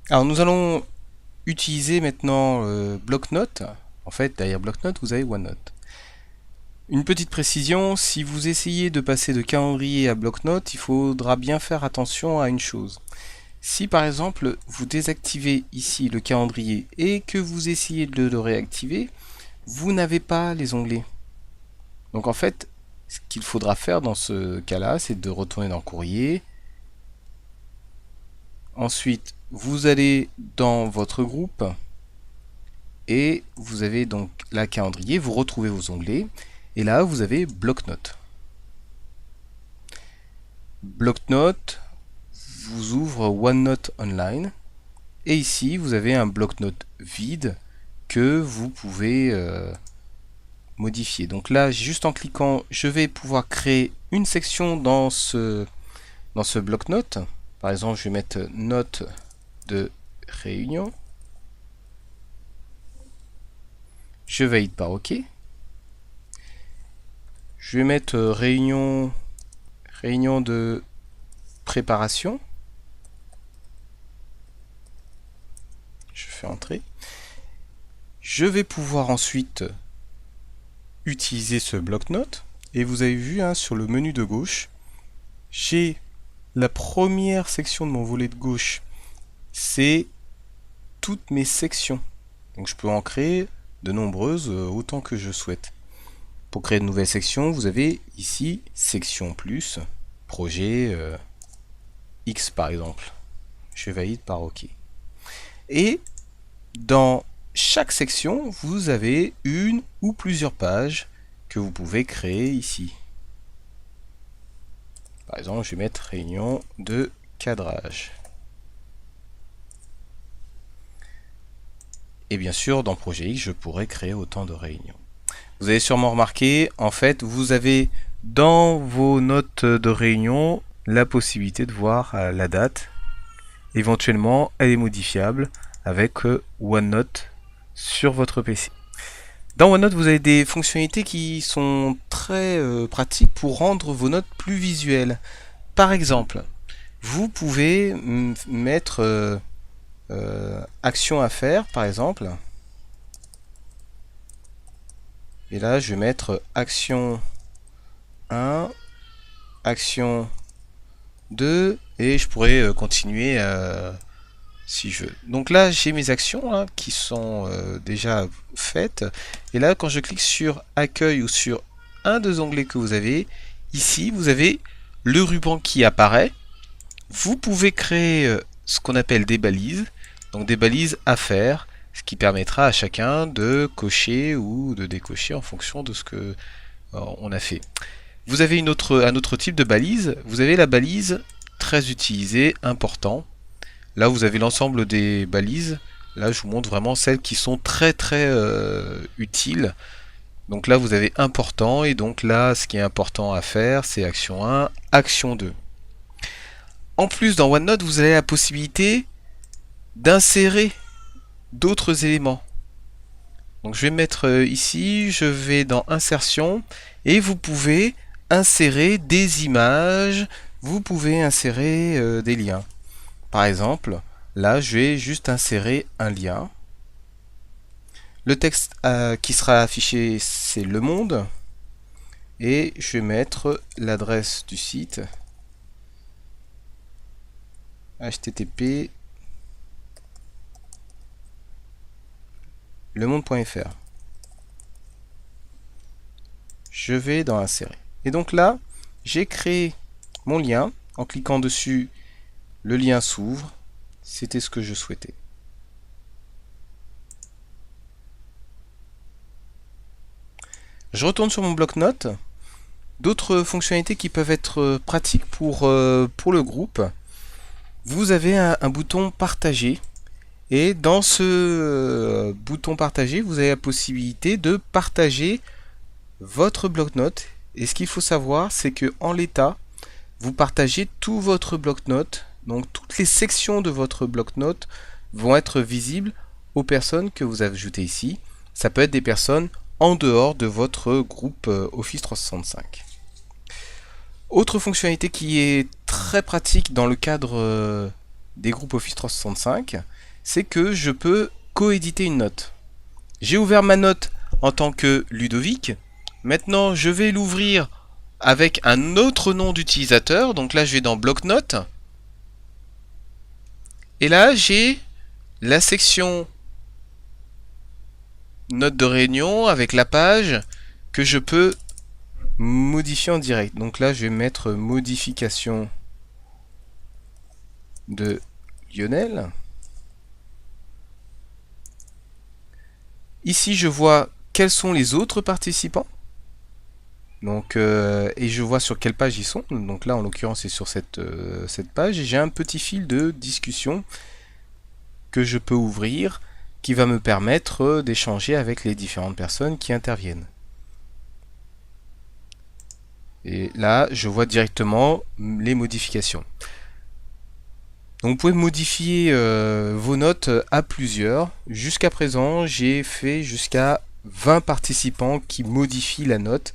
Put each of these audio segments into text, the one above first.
Alors nous allons utiliser maintenant bloc-notes. En fait, derrière bloc-notes, vous avez OneNote. Une petite précision, si vous essayez de passer de calendrier à bloc-notes, il faudra bien faire attention à une chose. Si par exemple vous désactivez ici le calendrier et que vous essayez de le réactiver, vous n'avez pas les onglets. Donc en fait, ce qu'il faudra faire dans ce cas-là, c'est de retourner dans courrier. Ensuite, vous allez dans votre groupe et vous avez donc la calendrier, vous retrouvez vos onglets et là vous avez bloc-notes. Bloc-notes vous ouvre OneNote Online et ici vous avez un bloc-notes vide que vous pouvez modifier. Donc là, juste en cliquant, je vais pouvoir créer une section dans ce bloc-notes. Par exemple, je vais mettre note de réunion. Je valide par OK. Je vais mettre réunion de préparation. Je fais entrer. Je vais pouvoir ensuite utiliser ce bloc-notes. Et vous avez vu sur le menu de gauche, j'ai la première section de mon volet de gauche. C'est toutes mes sections. Donc je peux en créer de nombreuses, autant que je souhaite. Pour créer de nouvelles sections, vous avez ici section plus, projet X par exemple. Je valide par OK. Et dans chaque section, vous avez une ou plusieurs pages que vous pouvez créer ici. Par exemple, je vais mettre réunion de cadrage. Et bien sûr, dans projet X, je pourrais créer autant de réunions. Vous avez sûrement remarqué, en fait, vous avez dans vos notes de réunion la possibilité de voir la date. Éventuellement, elle est modifiable avec OneNote sur votre PC. Dans OneNote, vous avez des fonctionnalités qui sont très pratiques pour rendre vos notes plus visuelles. Par exemple, vous pouvez mettre action à faire, par exemple. Et là, je vais mettre action 1, action 2, et je pourrais continuer si je veux. Donc là, j'ai mes actions qui sont déjà faites. Et là, quand je clique sur accueil ou sur un des onglets que vous avez, ici, vous avez le ruban qui apparaît. Vous pouvez créer ce qu'on appelle des balises. Donc des balises à faire, ce qui permettra à chacun de cocher ou de décocher en fonction de ce que on a fait. Vous avez un autre type de balise. Vous avez la balise très utilisée, important. Là, vous avez l'ensemble des balises. Là, je vous montre vraiment celles qui sont très utiles. Donc là, vous avez important. Et donc là, ce qui est important à faire, c'est action 1, action 2. En plus, dans OneNote, vous avez la possibilité d'insérer d'autres éléments. Donc je vais mettre ici, je vais dans insertion. Et vous pouvez insérer des images. Vous pouvez insérer des liens. Par exemple, là, je vais juste insérer un lien. Le texte qui sera affiché, c'est Le Monde. Et je vais mettre l'adresse du site. http lemonde.fr. Je vais dans Insérer. Et donc là, j'ai créé mon lien. En cliquant dessus, le lien s'ouvre. C'était ce que je souhaitais. Je retourne sur mon bloc-notes. D'autres fonctionnalités qui peuvent être pratiques pour le groupe. Vous avez un bouton partager. Et dans ce bouton partager, vous avez la possibilité de partager votre bloc-notes. Et ce qu'il faut savoir, c'est que en l'état, vous partagez tout votre bloc-notes. Donc toutes les sections de votre bloc-notes vont être visibles aux personnes que vous ajoutez ici. Ça peut être des personnes en dehors de votre groupe Office 365. Autre fonctionnalité qui est très pratique dans le cadre des groupes Office 365, c'est que je peux coéditer une note. J'ai ouvert ma note en tant que Ludovic. Maintenant, je vais l'ouvrir avec un autre nom d'utilisateur. Donc là, je vais dans Bloc-Notes. Et là, j'ai la section note de réunion avec la page que je peux modifier en direct. Donc là, je vais mettre modification de Lionel. Ici, je vois quels sont les autres participants. Donc, et je vois sur quelle page ils sont. Donc là, en l'occurrence, c'est sur cette page. Et j'ai un petit fil de discussion que je peux ouvrir qui va me permettre d'échanger avec les différentes personnes qui interviennent. Et là, je vois directement les modifications. Donc vous pouvez modifier vos notes à plusieurs. Jusqu'à présent, j'ai fait jusqu'à 20 participants qui modifient la note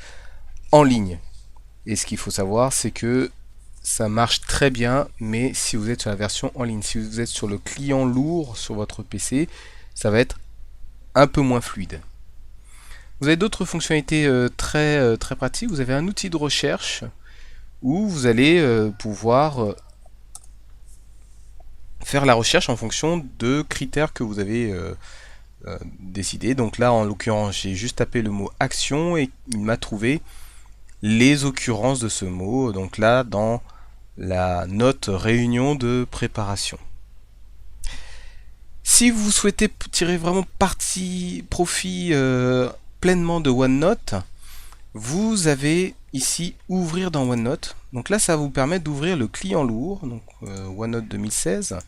en ligne. Et ce qu'il faut savoir, c'est que ça marche très bien, mais si vous êtes sur la version en ligne, si vous êtes sur le client lourd sur votre PC, ça va être un peu moins fluide. Vous avez d'autres fonctionnalités très pratiques. Vous avez un outil de recherche où vous allez pouvoir faire la recherche en fonction de critères que vous avez décidé. Donc là, en l'occurrence, j'ai juste tapé le mot action et il m'a trouvé les occurrences de ce mot. Donc là, dans la note réunion de préparation. Si vous souhaitez tirer vraiment profit pleinement de OneNote, vous avez ici ouvrir dans OneNote. Donc là, ça va vous permettre d'ouvrir le client lourd, donc OneNote 2016.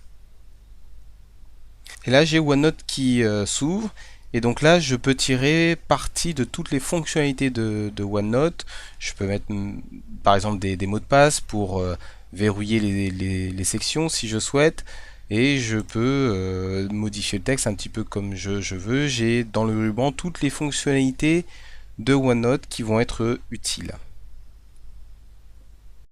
Et là, j'ai OneNote qui s'ouvre. Et donc là, je peux tirer parti de toutes les fonctionnalités de OneNote. Je peux mettre par exemple des mots de passe pour verrouiller les sections si je souhaite. Et je peux modifier le texte un petit peu comme je veux. J'ai dans le ruban toutes les fonctionnalités de OneNote qui vont être utiles.